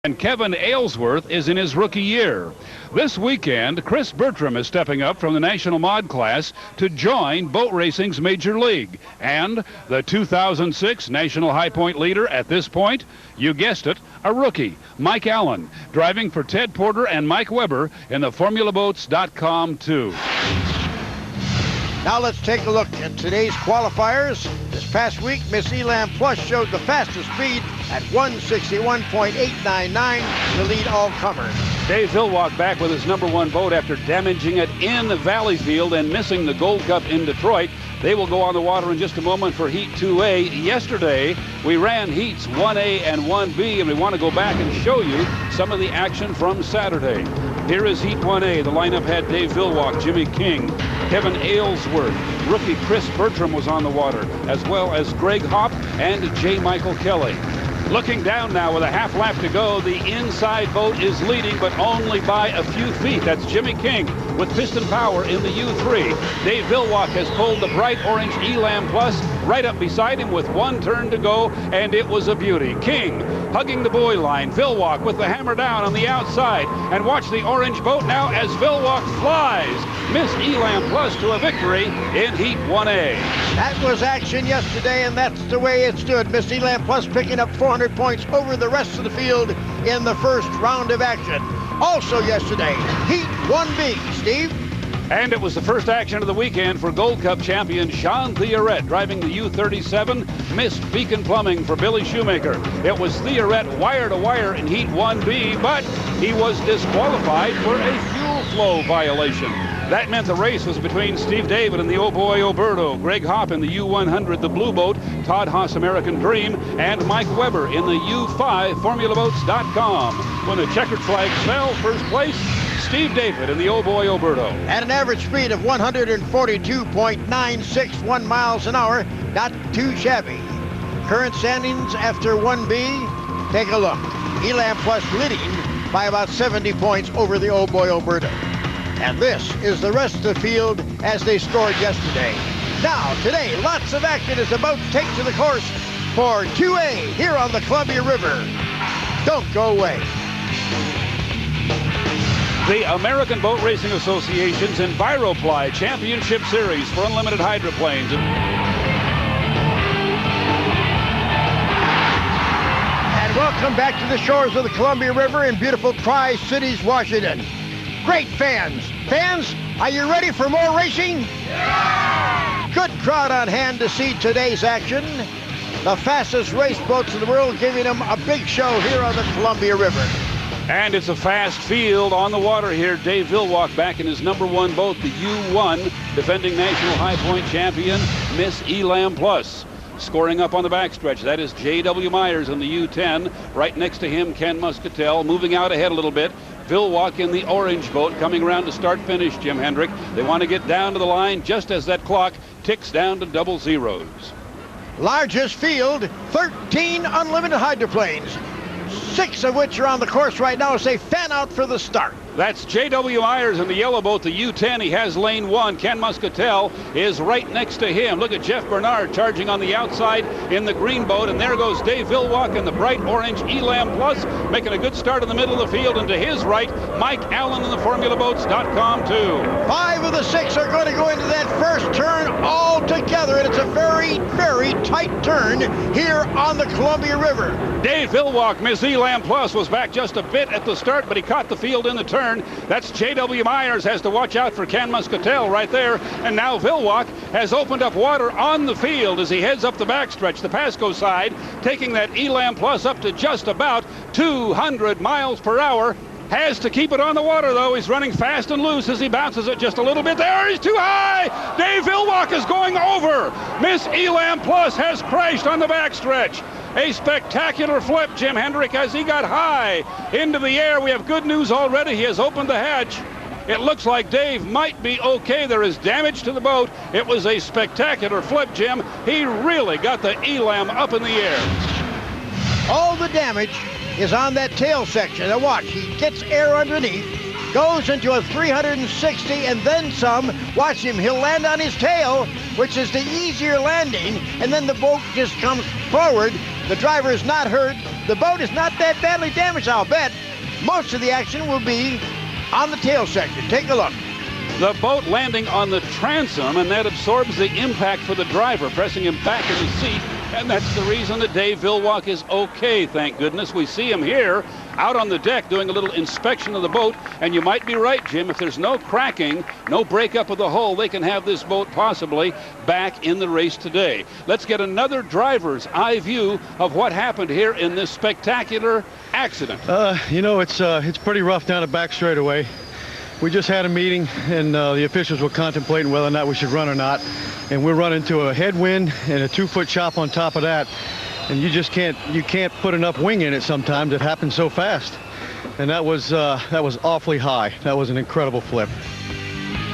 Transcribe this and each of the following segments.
And Kevin Aylesworth is in his rookie year. This weekend, Chris Bertram is stepping up from the National Mod class to join boat racing's Major League. And the 2006 National High Point leader at this point, you guessed it, a rookie, Mike Allen, driving for Ted Porter and Mike Weber in the FormulaBoats.com 2. Now let's take a look at today's qualifiers. This past week, Miss Elam Plus showed the fastest speed at 161.899 to lead all comers. Dave Villwock back with his #1 boat after damaging it in the Valleyfield and missing the Gold Cup in Detroit. They will go on the water in just a moment for Heat 2A. Yesterday, we ran Heats 1A and 1B, and we want to go back and show you some of the action from Saturday. Here is Heat 1A. The lineup had Dave Villwock, Jimmy King, Kevin Aylesworth, rookie Chris Bertram was on the water, as well as Greg Hopp and J. Michael Kelly. Looking down now with a half lap to go, the inside boat is leading, but only by a few feet. That's Jimmy King with piston power in the U3. Dave Villwock has pulled the bright orange Elam Plus right up beside him with one turn to go, and it was a beauty. King hugging the buoy line. Villwock with the hammer down on the outside. And watch the orange boat now as Villwock flies. Miss Elam Plus to a victory in Heat 1A. That was action yesterday, and that's the way it stood. Miss Elam Plus picking up 400 points over the rest of the field in the first round of action. Also yesterday, Heat 1B, Steve. And it was the first action of the weekend for Gold Cup champion Sean Theoret, driving the U37, missed Beacon Plumbing for Billy Shoemaker. It was Theoret wire to wire in Heat 1B, but he was disqualified for a fuel flow violation. That meant the race was between Steve David and the Oh Boy Oberto, Greg Hopp in the U100, the Blue Boat, Todd Haas American Dream, and Mike Weber in the U5 FormulaBoats.com. When the checkered flag fell, first place, Steve David in the Oh Boy Oberto. At an average speed of 142.961 miles an hour, not too shabby. Current standings after 1B, take a look. Elam Plus leading by about 70 points over the Oh Boy Oberto. And this is the rest of the field as they scored yesterday. Now, today, lots of action is about to take to the course for 2A here on the Columbia River. Don't go away. The American Boat Racing Association's Enviroply Championship Series for unlimited hydroplanes. And welcome back to the shores of the Columbia River in beautiful Tri-Cities, Washington. Great fans. Fans, are you ready for more racing? Yeah! Good crowd on hand to see today's action. The fastest race boats in the world giving them a big show here on the Columbia River. And it's a fast field on the water here. Dave Villwock back in his #1 boat, the U1, defending National High Point champion, Miss Elam Plus. Scoring up on the backstretch, that is J.W. Myers in the U10. Right next to him, Ken Muscatel, moving out ahead a little bit. Villwock in the orange boat, coming around to start-finish, Jim Hendrick. They want to get down to the line just as that clock ticks down to double zeros. Largest field, 13 unlimited hydroplanes, 6 of which are on the course right now as they fan out for the start. That's J.W. Myers in the yellow boat, the U10. He has lane 1. Ken Muscatel is right next to him. Look at Jeff Bernard charging on the outside in the green boat. And there goes Dave Villwock in the bright orange Elam Plus, making a good start in the middle of the field. And to his right, Mike Allen in the FormulaBoats.com 2. 5 of the 6 are going to go into that first turn all together. And it's a very, very tight turn here on the Columbia River. Dave Villwock, Miss Elam Plus, was back just a bit at the start, but he caught the field in the turn. That's J.W. Myers has to watch out for Ken Muscatel right there. And now Villwock has opened up water on the field as he heads up the backstretch, the Pasco side, taking that Elam Plus up to just about 200 miles per hour. Has to keep it on the water, though. He's running fast and loose as he bounces it just a little bit. There, he's too high. Dave Villwock is going over. Miss Elam Plus has crashed on the backstretch. A spectacular flip, Jim Hendrick, as he got high into the air. We have good news already. He has opened the hatch. It looks like Dave might be okay. There is damage to the boat. It was a spectacular flip, Jim. He really got the Elam up in the air. All the damage is on that tail section. Now watch, he gets air underneath, goes into a 360 and then some. Watch him, he'll land on his tail, which is the easier landing, and then the boat just comes forward. The driver is not hurt. The boat is not that badly damaged, I'll bet. Most of the action will be on the tail section. Take a look. The boat landing on the transom, and that absorbs the impact for the driver, pressing him back in the seat. And that's the reason that Dave Villwock is okay, thank goodness. We see him here out on the deck doing a little inspection of the boat. And you might be right, Jim. If there's no cracking, no breakup of the hull, they can have this boat possibly back in the race today. Let's get another driver's eye view of what happened here in this spectacular accident. You know, it's pretty rough down the back straightaway. We just had a meeting, and the officials were contemplating whether or not we should run or not. And we're running into a headwind and a 2-foot chop on top of that. And you just can't put enough wing in it sometimes. It happens so fast. And that was awfully high. That was an incredible flip.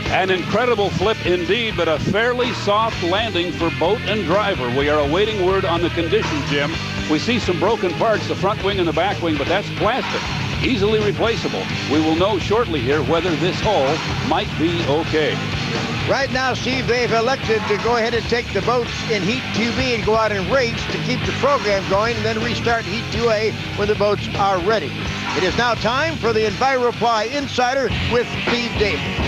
An incredible flip indeed, but a fairly soft landing for boat and driver. We are awaiting word on the conditions, Jim. We see some broken parts, the front wing and the back wing, but that's plastic. Easily replaceable. We will know shortly here whether this hull might be okay. Right now, Steve, they've elected to go ahead and take the boats in Heat 2B and go out and race to keep the program going and then restart Heat 2A when the boats are ready. It is now time for the EnviroPly Insider with Steve David.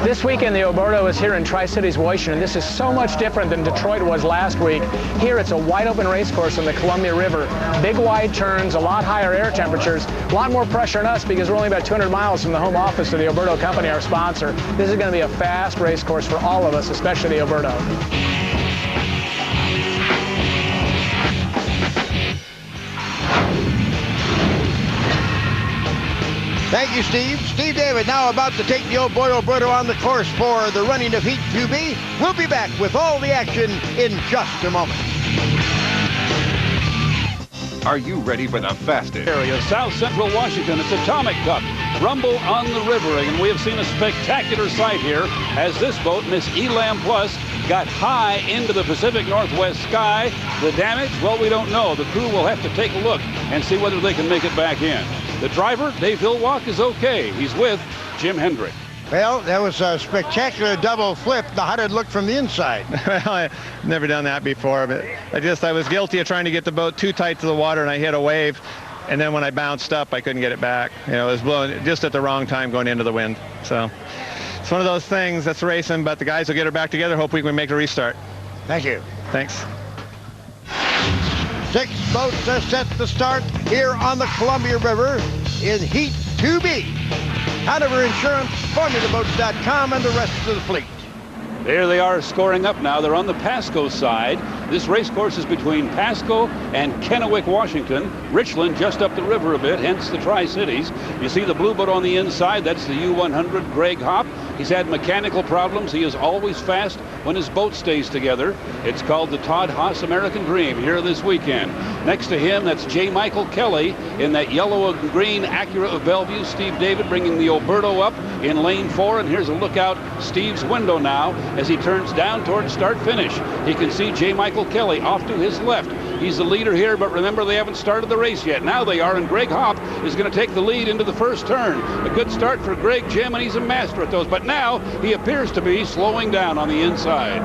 This weekend, the Oberto is here in Tri-Cities, Washington. This is so much different than Detroit was last week. Here, it's a wide-open race course on the Columbia River. Big, wide turns, a lot higher air temperatures, a lot more pressure on us because we're only about 200 miles from the home office of the Oberto Company, our sponsor. This is going to be a fast race course for all of us, especially the Oberto. Thank you, Steve. Steve David now about to take the Old Boy Oberto on the course for the running of Heat 2B. We'll be back with all the action in just a moment. Are you ready for the fastest area? South Central Washington, it's Atomic Cup. Rumble on the river, and we have seen a spectacular sight here as this boat, Miss Elam Plus, got high into the Pacific Northwest sky. The damage, well, we don't know. The crew will have to take a look and see whether they can make it back in. The driver, Dave Villwock, is okay. He's with Jim Hendrick. Well, that was a spectacular double flip. Now, how did it look from the inside? Well, I've never done that before, but I was guilty of trying to get the boat too tight to the water, and I hit a wave. And then when I bounced up, I couldn't get it back. You know, it was blowing just at the wrong time going into the wind. So it's one of those things that's racing, but the guys will get her back together. Hopefully we can make a restart. Thank you. Thanks. 6 boats are set to start here on the Columbia River in Heat 2B. Hanover Insurance, FormulaBoats.com, and the rest of the fleet. There they are scoring up now. They're on the Pasco side. This race course is between Pasco and Kennewick, Washington. Richland just up the river a bit, hence the Tri-Cities. You see the blue boat on the inside. That's the U-100 Greg Hopp. He's had mechanical problems. He is always fast when his boat stays together. It's called the Todd Haas American Dream here this weekend. Next to him, that's J. Michael Kelly in that yellow and green Acura of Bellevue. Steve David bringing the Oberto up in lane 4. And here's a look out Steve's window now as he turns down towards start-finish. He can see J. Michael Kelly off to his left. He's the leader here, but remember, they haven't started the race yet. Now they are, and Greg Hopp is going to take the lead into the first turn. A good start for Greg, Jim, and he's a master at those. But now he appears to be slowing down on the inside.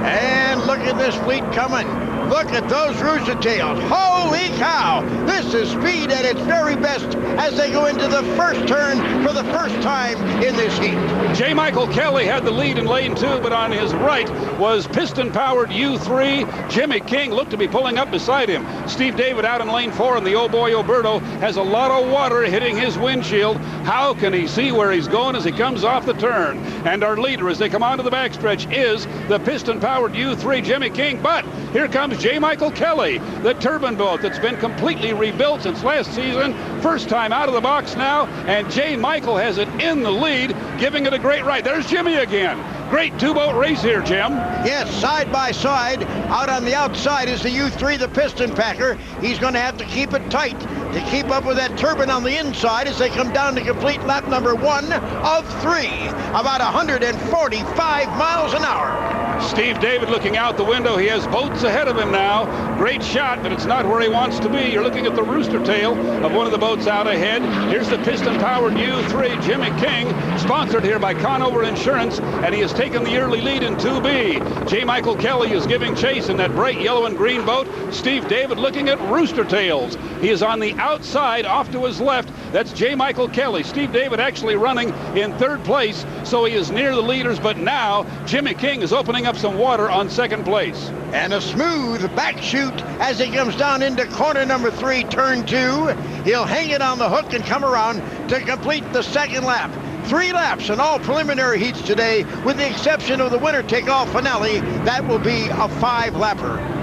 And look at this fleet coming. Look at those rooster tails. Holy cow! This is speed at its very best as they go into the first turn for the first time in this heat. J. Michael Kelly had the lead in lane 2, but on his right was piston-powered U3. Jimmy King looked to be pulling up beside him. Steve David out in lane 4, and the Old Boy Oberto has a lot of water hitting his windshield. How can he see where he's going as he comes off the turn? And our leader as they come onto the backstretch is the piston-powered U3, Jimmy King. But here comes J. Michael Kelly, the turbine boat that's been completely rebuilt since last season. First time out of the box now, and J. Michael has it in the lead, giving it a great ride. There's Jimmy again. Great two-boat race here, Jim. Yes, side by side. Out on the outside is the U3, the piston packer. He's going to have to keep it tight to keep up with that turbine on the inside as they come down to complete lap number 1 of 3, about 145 miles an hour. Steve David looking out the window. He has boats ahead of him now. Great shot, but it's not where he wants to be. You're looking at the rooster tail of one of the boats out ahead. Here's the piston-powered U3 Jimmy King, sponsored here by Conover Insurance, and he has taken the early lead in 2B. J. Michael Kelly is giving chase in that bright yellow and green boat. Steve David looking at rooster tails. He is on the outside, off to his left. That's J. Michael Kelly. Steve David actually running in third place, so he is near the leaders, but now Jimmy King is opening up some water on second place. And a smooth back chute as he comes down into corner number 3, turn 2. He'll hang it on the hook and come around to complete the second lap. 3 laps in all preliminary heats today, with the exception of the winner take-all finale. That will be a 5-lapper.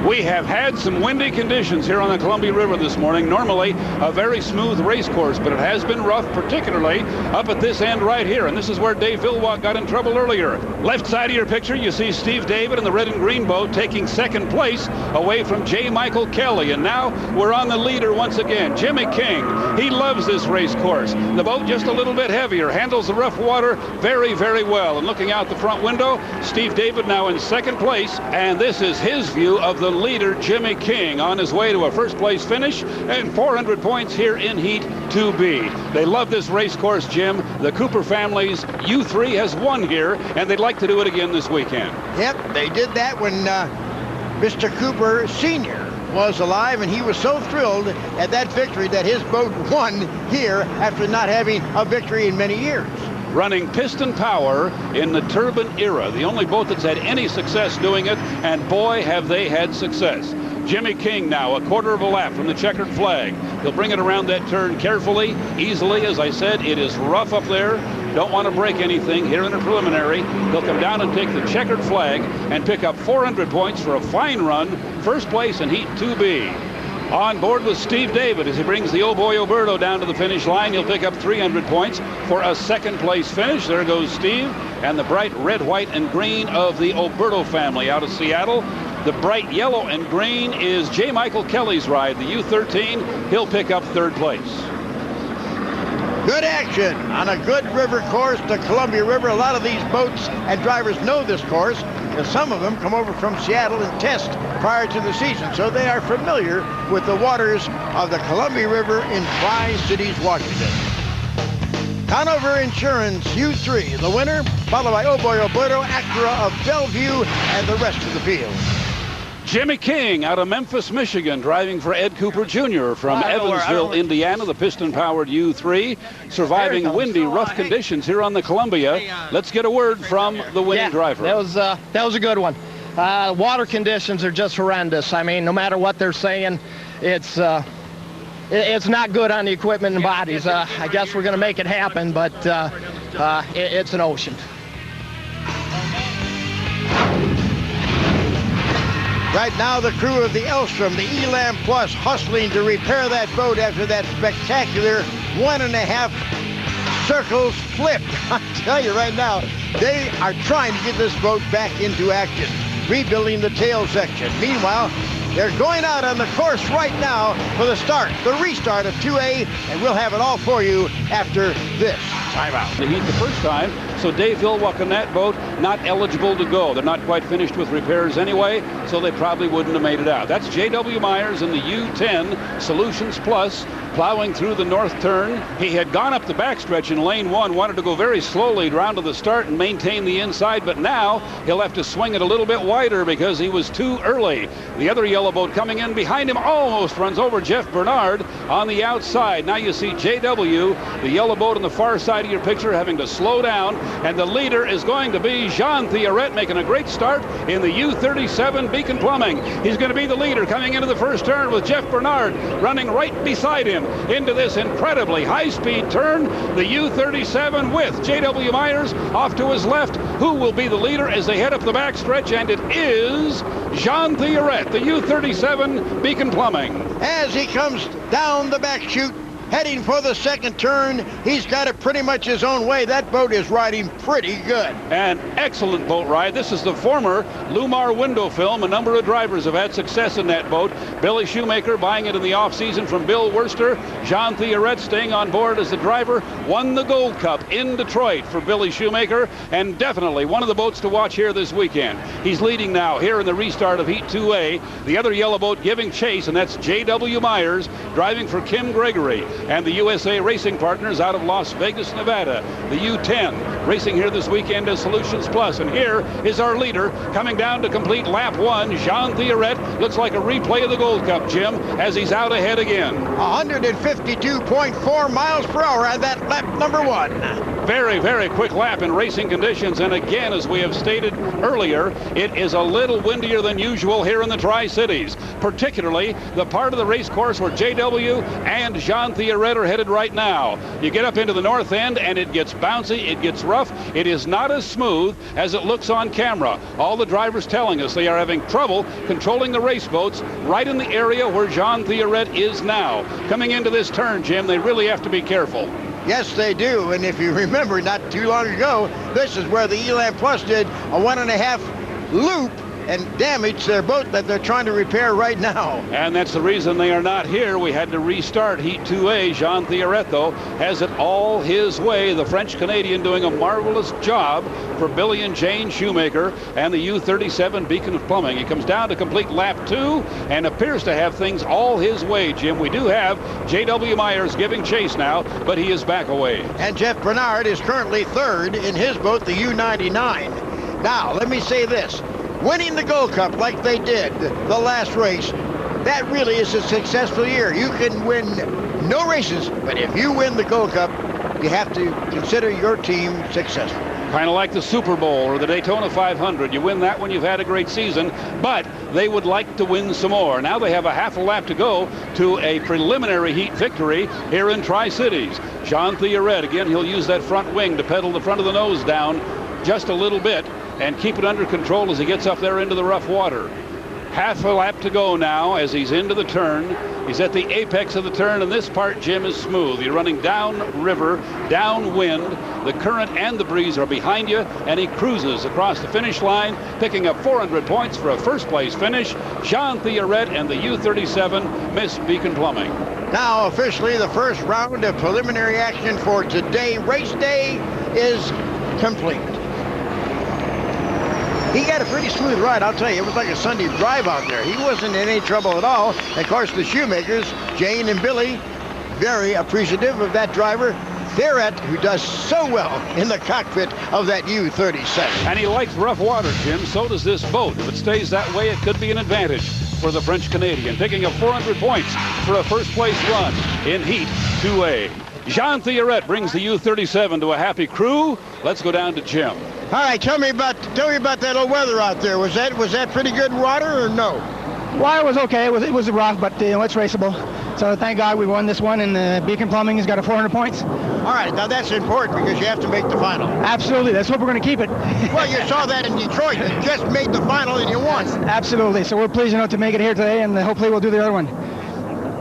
We have had some windy conditions here on the Columbia River this morning. Normally a very smooth race course, but it has been rough, particularly up at this end right here. And this is where Dave Villwock got in trouble earlier. Left side of your picture, you see Steve David in the red and green boat taking second place away from J. Michael Kelly. And now we're on the leader once again, Jimmy King. He loves this race course. The boat just a little bit heavier, handles the rough water very, very well. And looking out the front window, Steve David now in second place. And this is his view of the leader, Jimmy King, on his way to a first place finish and 400 points here in Heat 2B. They love this race course, Jim. The Cooper family's U3 has won here, and they'd like to do it again this weekend. Yep, they did that when Mr. Cooper Sr. was alive, and he was so thrilled at that victory that his boat won here after not having a victory in many years. Running piston power in the turbine era, the only boat that's had any success doing it, and boy have they had success. Jimmy King now a quarter of a lap from the checkered flag. He'll bring it around that turn carefully, easily. As I said, it is rough up there. Don't want to break anything here in the preliminary. He'll come down and take the checkered flag and pick up 400 points for a fine run. First place in Heat 2B. On board with Steve David as he brings the Oh Boy Oberto down to the finish line. He'll pick up 300 points for a second place finish. There goes Steve and the bright red, white, and green of the Oberto family out of Seattle. The bright yellow and green is J. Michael Kelly's ride, the U13. He'll pick up third place. Good action on a good river course, the Columbia River. A lot of these boats and drivers know this course, and some of them come over from Seattle and test prior to the season, so they are familiar with the waters of the Columbia River in Tri-Cities, Washington. Conover Insurance U3, the winner, followed by Oh Boy Oberto, Acura of Bellevue, and the rest of the field. Jimmy King out of Memphis, Michigan, driving for Ed Cooper Jr. from Evansville, Indiana, the piston-powered U3, surviving windy, rough conditions here on the Columbia. Let's get a word from the winning driver. That was a good one. Water conditions are just horrendous. I mean, no matter what they're saying, it's not good on the equipment and bodies. I guess we're going to make it happen, but it's an ocean. Right now, the crew of the Elstrom, the Elam Plus, hustling to repair that boat after that spectacular 1.5 circles flip. I tell you right now, they are trying to get this boat back into action, rebuilding the tail section. Meanwhile, they're going out on the course right now for the restart of 2A, and we'll have it all for you after this timeout. The heat the first time, so Dave Villwock on that boat not eligible to go. They're not quite finished with repairs anyway, so they probably wouldn't have made it out. That's J.W. Myers in the U10 Solutions Plus, plowing through the north turn. He had gone up the backstretch in lane 1, wanted to go very slowly round to the start and maintain the inside, but now he'll have to swing it a little bit wider because he was too early. The other yellow boat coming in behind him almost runs over Jeff Bernard on the outside. Now you see J.W., the yellow boat on the far side of your picture, having to slow down, and the leader is going to be Jean Theoret, making a great start in the U37 Beacon Plumbing. He's going to be the leader coming into the first turn with Jeff Bernard running right beside him into this incredibly high-speed turn. The U37 with J.W. Myers off to his left, who will be the leader as they head up the backstretch, and it is Jean Theoret, the U37 Beacon Plumbing. As he comes down the back chute, heading for the second turn. He's got it pretty much his own way. That boat is riding pretty good. An excellent boat ride. This is the former Lumar window film. A number of drivers have had success in that boat. Billy Shoemaker buying it in the offseason from Bill Worster. Jean Theoret staying on board as the driver. Won the Gold Cup in Detroit for Billy Shoemaker, and definitely one of the boats to watch here this weekend. He's leading now here in the restart of Heat 2A. The other yellow boat giving chase, and that's J.W. Myers driving for Kim Gregory and the USA Racing Partners out of Las Vegas, Nevada. The U10 racing here this weekend is Solutions Plus, and here is our leader coming down to complete lap 1. Jean Theoret looks like a replay of the Gold Cup, Jim, as he's out ahead again. 152.4 miles per hour on that lap number 1. Very, very quick lap in racing conditions, and again, as we have stated earlier, it is a little windier than usual here in the Tri-Cities, particularly the part of the race course where JW and Jean Theoret are headed right now. You get up into the north end and it gets bouncy, it gets rough. It is not as smooth as it looks on camera. All the drivers telling us they are having trouble controlling the race boats right in the area where Jean Theoret is now. Coming into this turn, Jim, they really have to be careful. Yes, they do. And if you remember, not too long ago, this is where the Elan Plus did a 1.5 loop and damaged their boat that they're trying to repair right now. And that's the reason they are not here. We had to restart Heat 2A. Jean Theoret, though, has it all his way. The French-Canadian doing a marvelous job for Billy and Jane Shoemaker and the U-37 Beacon of Plumbing. He comes down to complete lap 2 and appears to have things all his way, Jim. We do have J.W. Myers giving chase now, but he is back away. And Jeff Bernard is currently third in his boat, the U-99. Now, let me say this. Winning the Gold Cup like they did the last race, that really is a successful year. You can win no races, but if you win the Gold Cup, you have to consider your team successful. Kind of like the Super Bowl or the Daytona 500. You win that when you've had a great season, but they would like to win some more. Now they have a half a lap to go to a preliminary heat victory here in Tri-Cities. Jean Theoret, again, he'll use that front wing to pedal the front of the nose down just a little bit and keep it under control as he gets up there into the rough water. Half a lap to go now as he's into the turn. He's at the apex of the turn, and this part, Jim, is smooth. You're running downriver, downwind. The current and the breeze are behind you, and he cruises across the finish line, picking up 400 points for a first-place finish. Jean Theoret and the U-37 Miss Beacon Plumbing. Now, officially, the first round of preliminary action for today, race day, is complete. He got a pretty smooth ride, I'll tell you. It was like a Sunday drive out there. He wasn't in any trouble at all. And of course, the Shoemakers, Jane and Billy, very appreciative of that driver, Theoret, who does so well in the cockpit of that U-37. And he likes rough water, Jim. So does this boat. If it stays that way, it could be an advantage for the French-Canadian, picking up 400 points for a first-place run in Heat 2A. Jean Theoret brings the U-37 to a happy crew. Let's go down to Jim. All right, tell me about that old weather out there. Was that pretty good water or no? Well, it was okay. It was rough, but it's raceable. So thank God we won this one, and Beacon Plumbing has got a 400 points. All right, now that's important because you have to make the final. Absolutely, that's what we're going to keep it. Well, you saw that in Detroit. You just made the final and you won. Absolutely. So we're pleased to make it here today, and hopefully we'll do the other one.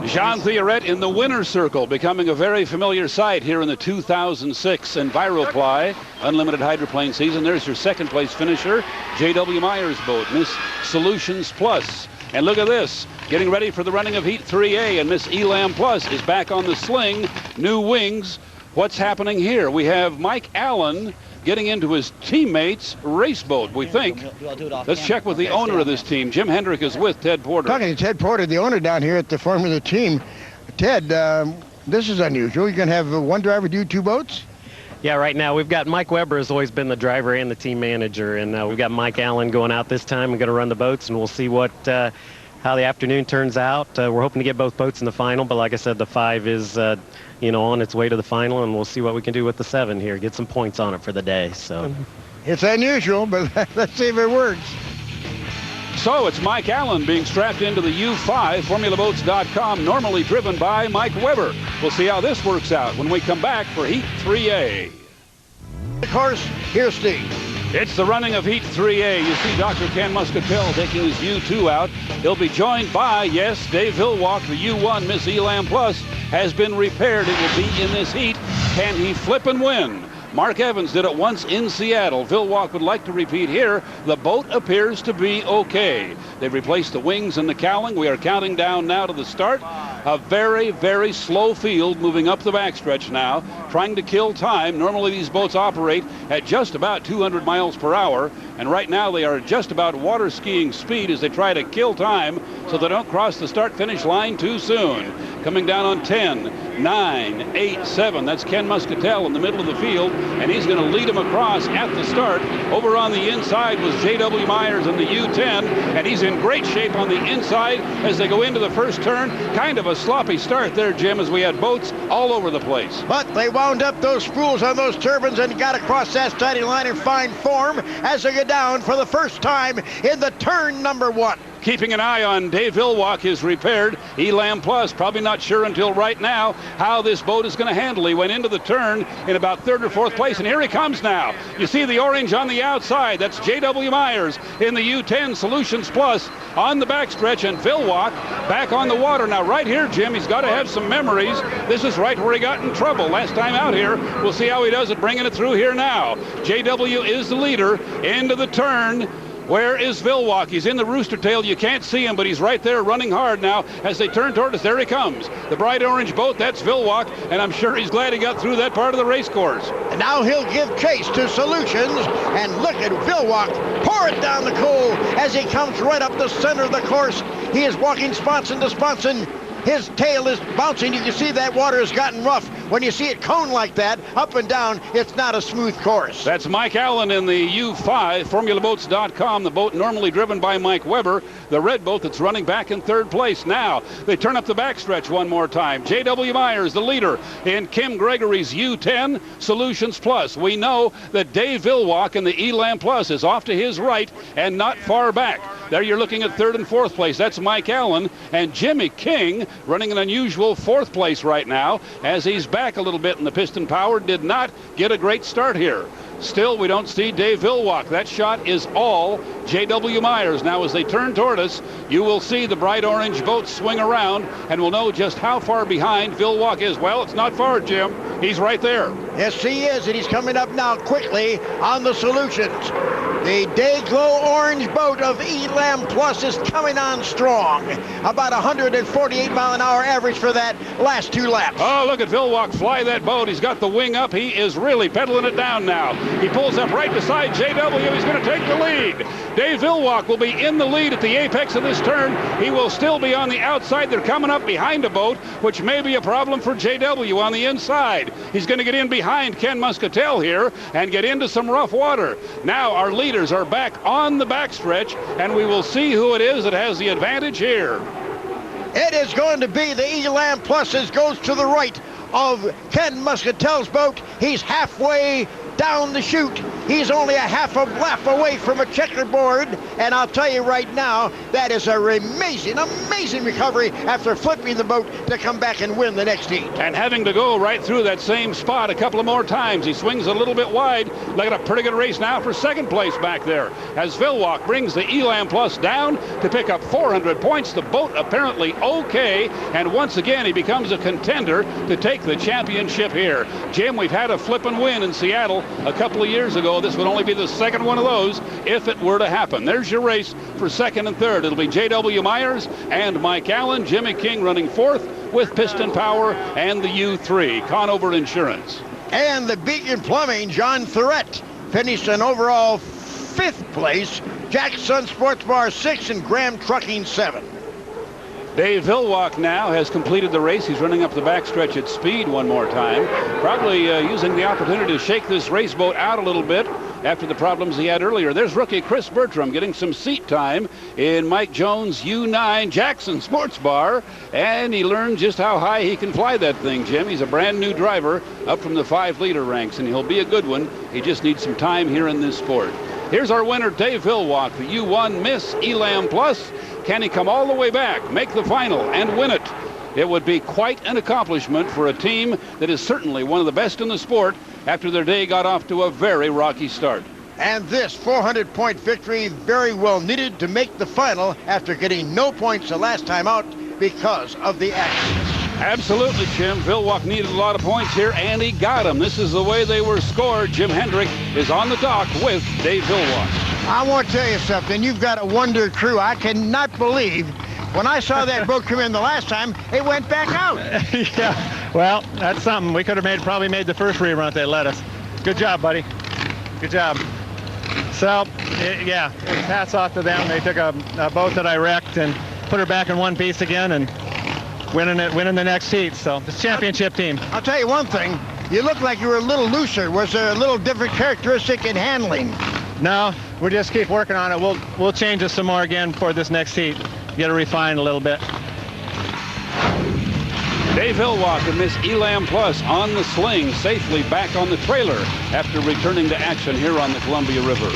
Jean Theoret in the winner's circle, becoming a very familiar sight here in the 2006 EnviroPly Unlimited Hydroplane season. There's your second place finisher, J.W. Myers' boat, Miss Solutions Plus. And look at this, getting ready for the running of Heat 3A, and Miss Elam Plus is back on the sling, new wings. What's happening here? We have Mike Allen getting into his teammate's race boat, we think. Let's check with the owner of this team. Jim Hendrick is with Ted Porter. Talking to Ted Porter, the owner down here at the Formula team. Ted, this is unusual. You're going to have one driver do two boats? Yeah, right now we've got Mike Weber has always been the driver and the team manager, and we've got Mike Allen going out this time. We're going to run the boats, and we'll see what how the afternoon turns out. We're hoping to get both boats in the final, but like I said, the 5 is on its way to the final, and we'll see what we can do with the 7 here. Get some points on it for the day. So it's unusual, but let's see if it works. So it's Mike Allen being strapped into the U5, FormulaBoats.com, normally driven by Mike Weber. We'll see how this works out when we come back for Heat 3A. Of course, here's Steve. It's the running of Heat 3A. You see Dr. Ken Muscatel taking his U2 out. He'll be joined by, yes, Dave Villwock. The U1 Miss Elam Plus has been repaired. It will be in this heat. Can he flip and win? Mark Evans did it once in Seattle. Villwock would like to repeat here. The boat appears to be okay. They've replaced the wings and the cowling. We are counting down now to the start. A very, very slow field moving up the backstretch now, trying to kill time. Normally these boats operate at just about 200 miles per hour, and right now they are just about water skiing speed as they try to kill time so they don't cross the start-finish line too soon. Coming down on 10, 9, 8, 7. That's Ken Muscatel in the middle of the field, and he's going to lead them across at the start. Over on the inside was J.W. Myers in the U10, and he's in great shape on the inside as they go into the first turn. Kind of a sloppy start there, Jim, as we had boats all over the place. But they wound up those spools on those turbines and got across that starting line in fine form as they go down for the first time in the turn number 1. Keeping an eye on Dave Villwock is repaired. Elam Plus probably not sure until right now how this boat is going to handle. He went into the turn in about 3rd or 4th place, and here he comes now. You see the orange on the outside. That's J.W. Myers in the U10 Solutions Plus on the backstretch, and Villwock back on the water. Now right here, Jim, he's got to have some memories. This is right where he got in trouble last time out here. We'll see how he does it bringing it through here now. J.W. is the leader into the turn. Where is Villwock? He's in the rooster tail. You can't see him, but he's right there running hard now as they turn toward us. There he comes. The bright orange boat, that's Villwock, and I'm sure he's glad he got through that part of the race course. And now he'll give chase to Solutions, and look at Villwock pour it down the coal as he comes right up the center of the course. He is walking sponson to sponson. His tail is bouncing. You can see that water has gotten rough. When you see it cone like that, up and down, it's not a smooth course. That's Mike Allen in the U5, FormulaBoats.com, the boat normally driven by Mike Weber, the red boat that's running back in 3rd place. Now, they turn up the backstretch one more time. J.W. Myers, the leader in Kim Gregory's U10 Solutions Plus. We know that Dave Villwock in the Elam Plus is off to his right and not far back. There you're looking at 3rd and 4th place. That's Mike Allen, and Jimmy King running an unusual 4th place right now as he's back a little bit in the piston power. Did not get a great start here. Still, we don't see Dave Villwock. That shot is all J.W. Myers. Now, as they turn toward us, you will see the bright orange boat swing around, and we'll know just how far behind Villwock is. Well, it's not far, Jim. He's right there. Yes, he is, and he's coming up now quickly on the Solutions. The day-glow orange boat of Elam Plus is coming on strong. About 148 mile an hour average for that last 2 laps. Oh, look at Villwock fly that boat. He's got the wing up. He is really pedaling it down now. He pulls up right beside J.W. He's going to take the lead. Dave Villwock will be in the lead at the apex of this turn. He will still be on the outside. They're coming up behind a boat, which may be a problem for J.W. on the inside. He's going to get in behind Ken Muscatel here and get into some rough water. Now our leaders are back on the backstretch, and we will see who it is that has the advantage here. It is going to be the Elam Plus as goes to the right of Ken Muscatel's boat. He's halfway down the chute. He's only a half a lap away from a checkerboard, and I'll tell you right now, that is an amazing recovery after flipping the boat to come back and win the next heat. And having to go right through that same spot a couple of more times. He swings a little bit wide. Look at a pretty good race now for 2nd place back there as Villwock brings the Elam Plus down to pick up 400 points. The boat apparently okay, and once again he becomes a contender to take the championship here. Jim, we've had a flip and win in Seattle a couple of years ago. This would only be the 2nd one of those if it were to happen. There's your race for 2nd and 3rd. It'll be J.W. Myers and Mike Allen. Jimmy King running 4th with piston power and the U3, Conover Insurance. And the Beacon Plumbing, John Thurett finished an overall 5th place. Jackson Sports Bar 6th and Graham Trucking 7th. Dave Villwock now has completed the race. He's running up the backstretch at speed one more time, probably using the opportunity to shake this race boat out a little bit after the problems he had earlier. There's rookie Chris Bertram getting some seat time in Mike Jones' U9 Jackson Sports Bar, and he learned just how high he can fly that thing, Jim. He's a brand new driver up from the 5-liter ranks, and he'll be a good one. He just needs some time here in this sport. Here's our winner, Dave Villwock, the U1 Miss Elam Plus. Can he come all the way back, make the final, and win it? It would be quite an accomplishment for a team that is certainly one of the best in the sport after their day got off to a very rocky start. And this 400-point victory very well needed to make the final after getting no points the last time out because of the accident. Absolutely, Jim. Vilwalk needed a lot of points here, and he got them. This is the way they were scored. Jim Hendrick is on the dock with Dave Vilwalk. I want to tell you something. You've got a wonder crew. I cannot believe when I saw that boat come in the last time, it went back out. Yeah, well, that's something. We could have probably made the first rerun if they let us. Good job, buddy. Good job. So, yeah, hats off to them. They took a boat that I wrecked and put her back in one piece again and winning the next heat. So, it's championship team. I'll tell you one thing. You look like you were a little looser. Was there a little different characteristic in handling? No, we'll just keep working on it. We'll change it some more again for this next heat. Get it refined a little bit. Dave Vilwalk and Miss Elam Plus on the sling, safely back on the trailer after returning to action here on the Columbia River.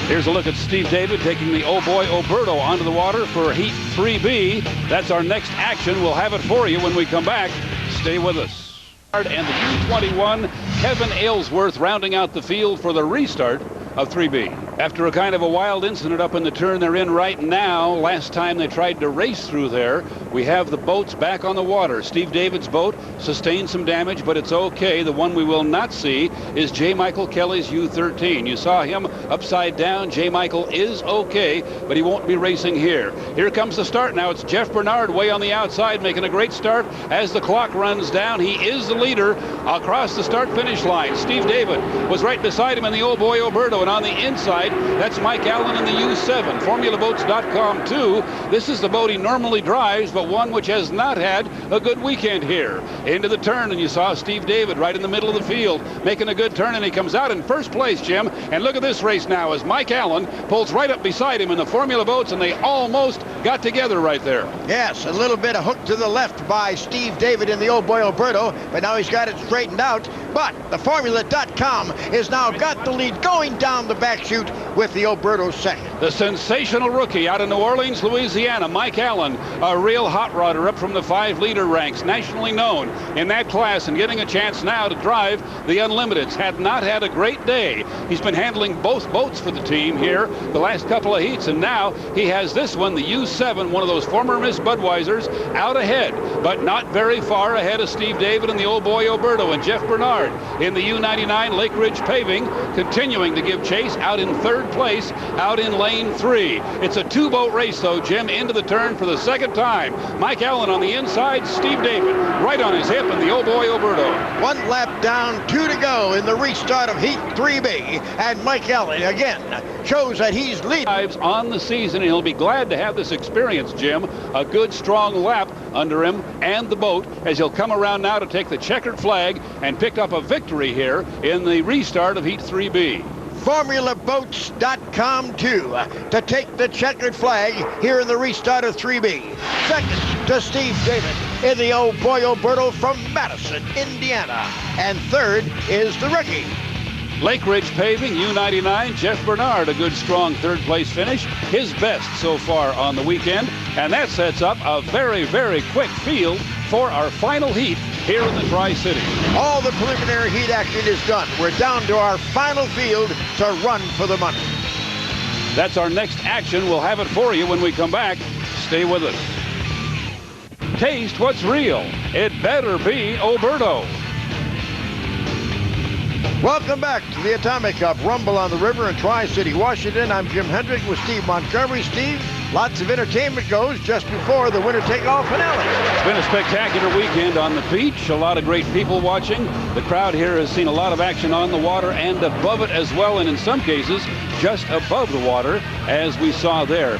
Here's a look at Steve David taking the Oh Boy Oberto onto the water for Heat 3B. That's our next action. We'll have it for you when we come back. Stay with us. And the U21, Kevin Aylesworth rounding out the field for the restart of 3B. After a kind of a wild incident up in the turn they're in right now, last time they tried to race through there, we have the boats back on the water. Steve David's boat sustained some damage, but it's okay. The one we will not see is J. Michael Kelly's U13. You saw him upside down. J. Michael is okay, but he won't be racing here. Here comes the start now. It's Jeff Bernard way on the outside, making a great start as the clock runs down. He is the leader across the start-finish line. Steve David was right beside him in the Oh Boy Oberto, and on the inside, that's Mike Allen in the U7. FormulaBoats.com, too. This is the boat he normally drives, but one which has not had a good weekend here. Into the turn, and you saw Steve David right in the middle of the field, making a good turn, and he comes out in first place, Jim. And look at this race now as Mike Allen pulls right up beside him in the Formula Boats, and they almost got together right there. Yes, a little bit of hook to the left by Steve David in the Oh Boy Oberto, but now he's got it straightened out. But the Formula.com has now got the lead going down the back chute with the Oberto second. The sensational rookie out of New Orleans, Louisiana, Mike Allen, a real hot rodder up from the 5-liter ranks, nationally known in that class, and getting a chance now to drive the Unlimiteds. Had not had a great day. He's been handling both boats for the team here the last couple of heats, and now he has this one, the U7, one of those former Miss Budweisers, out ahead, but not very far ahead of Steve David and the Oh Boy Oberto, and Jeff Bernard in the U99 Lake Ridge Paving, continuing to give chase out in third place, out in lane 3. It's a two-boat race, though, Jim, into the turn for the second time. Mike Allen on the inside, Steve David right on his hip in the Oh Boy Oberto. One lap down, 2 to go in the restart of Heat 3B, and Mike Allen again shows that he's leading. On the season, and he'll be glad to have this experience, Jim. A good, strong lap under him and the boat as he'll come around now to take the checkered flag and pick up a victory here in the restart of Heat 3B. FormulaBoats.com, too, to take the checkered flag here in the restart of 3B. Second to Steve David in the Oh Boy Oberto from Madison, Indiana. And third is the rookie. Lake Ridge Paving, U99, Jeff Bernard, a good, strong third-place finish. His best so far on the weekend. And that sets up a very, very quick field for our final heat here in the Tri-City. All the preliminary heat action is done. We're down to our final field to run for the money. That's our next action. We'll have it for you when we come back. Stay with us. Taste what's real. It better be Oberto. Welcome back to the Atomic Cup Rumble on the River in Tri-City, Washington. I'm Jim Hendrick with Steve Montgomery. Steve, lots of entertainment goes just before the winner take-all finale. It's been a spectacular weekend on the beach. A lot of great people watching. The crowd here has seen a lot of action on the water and above it as well, and in some cases, just above the water, as we saw there.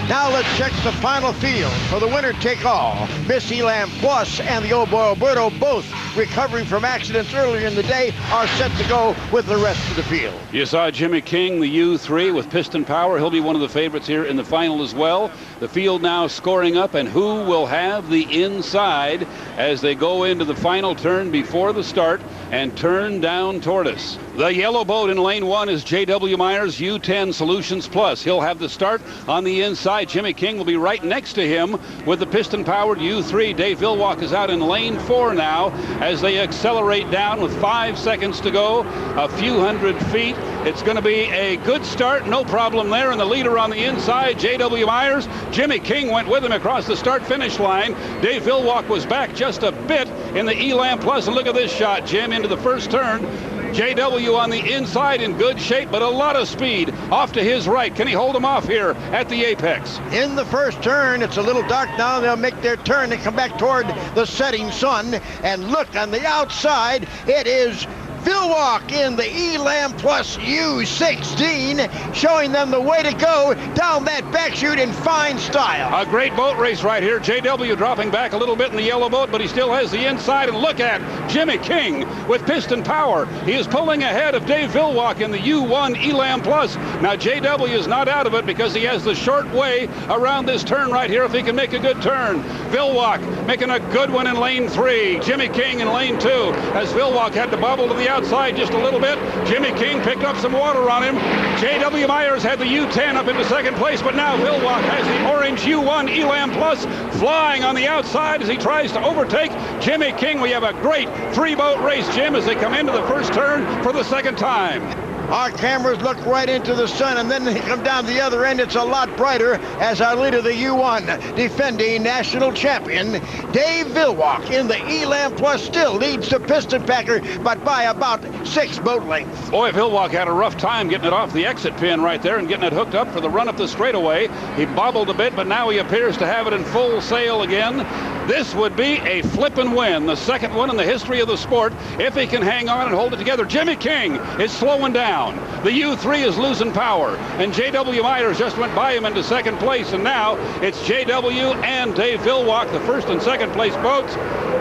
Now let's check the final field for the winner take all. Miss Elam Plus and the Oh Boy Oberto, both recovering from accidents earlier in the day, are set to go with the rest of the field. You saw Jimmy King, the U3 with piston power. He'll be one of the favorites here in the final as well. The field now scoring up, and who will have the inside as they go into the final turn before the start and turn down toward us. The yellow boat in lane 1 is J.W. Myers U10 Solutions Plus. He'll have the start on the inside. inside. Jimmy King will be right next to him with the piston-powered U3. Dave Villwock is out in lane 4 now as they accelerate down with 5 seconds to go, a few hundred feet. It's going to be a good start, no problem there. And the leader on the inside, J.W. Myers. Jimmy King went with him across the start-finish line. Dave Villwock was back just a bit in the Elan Plus. And look at this shot, Jim, into the first turn. JW on the inside in good shape, but a lot of speed off to his right. Can he hold him off here at the apex? In the first turn, it's a little dark now. They'll make their turn and come back toward the setting sun. And look on the outside, it is Villwock in the Elan Plus U16, showing them the way to go down that back chute in fine style. A great boat race right here. JW dropping back a little bit in the yellow boat, but he still has the inside. And look at Jimmy King with piston power. He is pulling ahead of Dave Villwock in the U1 Elan Plus. Now JW is not out of it because he has the short way around this turn right here if he can make a good turn. Villwock making a good one in lane 3. Jimmy King in lane 2 as Villwock had to bubble to the outside just a little bit. Jimmy King picked up some water on him. J.W. Myers had the U10 up into second place, but now Villwock has the orange U1 Elan Plus flying on the outside as he tries to overtake Jimmy King. We have a great 3-boat race, Jim, as they come into the first turn for the second time. Our cameras look right into the sun, and then they come down the other end. It's a lot brighter as our leader, the U1 defending national champion, Dave Villwock in the Elan Plus, still leads the piston packer, but by about 6 boat lengths. Boy, Villwock had a rough time getting it off the exit pin right there and getting it hooked up for the run up the straightaway. He bobbled a bit, but now he appears to have it in full sail again. This would be a flippin' win, the second one in the history of the sport, if he can hang on and hold it together. Jimmy King is slowing down. The U3 is losing power, and J.W. Myers just went by him into second place, and now it's J.W. and Dave Villwock, the first and second place boats.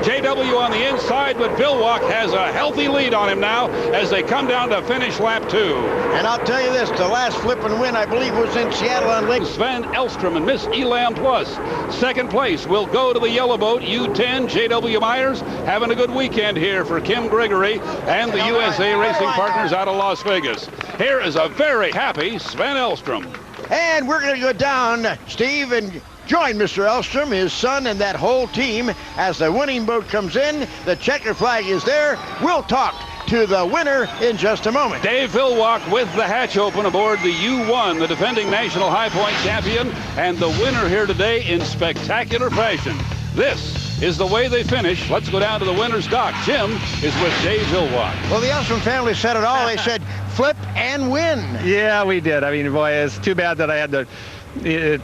J.W. on the inside, but Villwock has a healthy lead on him now as they come down to finish lap 2. And I'll tell you this, the last flippin' win, I believe, was in Seattle on Lake. Sven Elstrom and Miss Elan Plus. Second place will go to the yellow boat, U10. J.W. Myers having a good weekend here for Kim Gregory and the USA Racing Partners out of Las Vegas. Here is a very happy Sven Elstrom. And we're going to go down, Steve, and join Mr. Elstrom, his son, and that whole team as the winning boat comes in. The checker flag is there. We'll talk to the winner in just a moment. Dave Villwock with the hatch open aboard the U1, the defending national high point champion, and the winner here today in spectacular fashion. This is the way they finish. Let's go down to the winner's dock. Jim is with Dave Villwock. Well, the Elstrom family said it all. They said flip and win. Yeah, we did. I mean, boy, it's too bad that I had to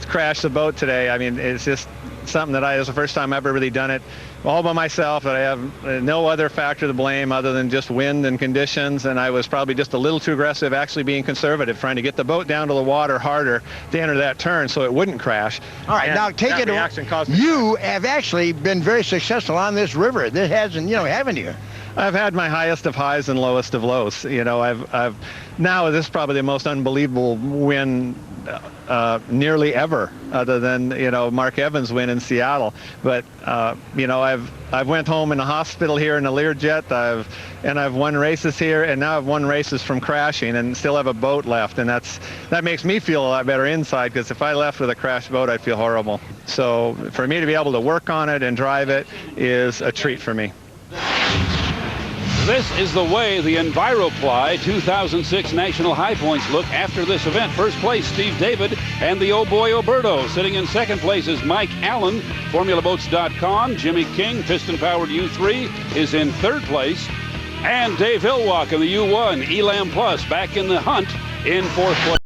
crash the boat today. I mean, it's just something that it's the first time I've ever really done it all by myself, that I have no other factor to blame other than just wind and conditions, and I was probably just a little too aggressive, actually being conservative, trying to get the boat down to the water harder to enter that turn so it wouldn't crash. All right, and now take it. You have actually been very successful on this river. This hasn't, haven't you? I've had my highest of highs and lowest of lows. I've now this is probably the most unbelievable win nearly ever, other than Mark Evans' win in Seattle. But I've went home in a hospital here in a Learjet. I've won races here, and now I've won races from crashing, and still have a boat left, and that makes me feel a lot better inside, because if I left with a crashed boat, I'd feel horrible. So for me to be able to work on it and drive it is a treat for me. This is the way the EnviroPly 2006 National High Points look after this event. First place, Steve David and the Oh Boy Oberto. Sitting in second place is Mike Allen, FormulaBoats.com. Jimmy King, piston-powered U3, is in third place. And Dave Villwock in the U1, Elan Plus, back in the hunt in fourth place.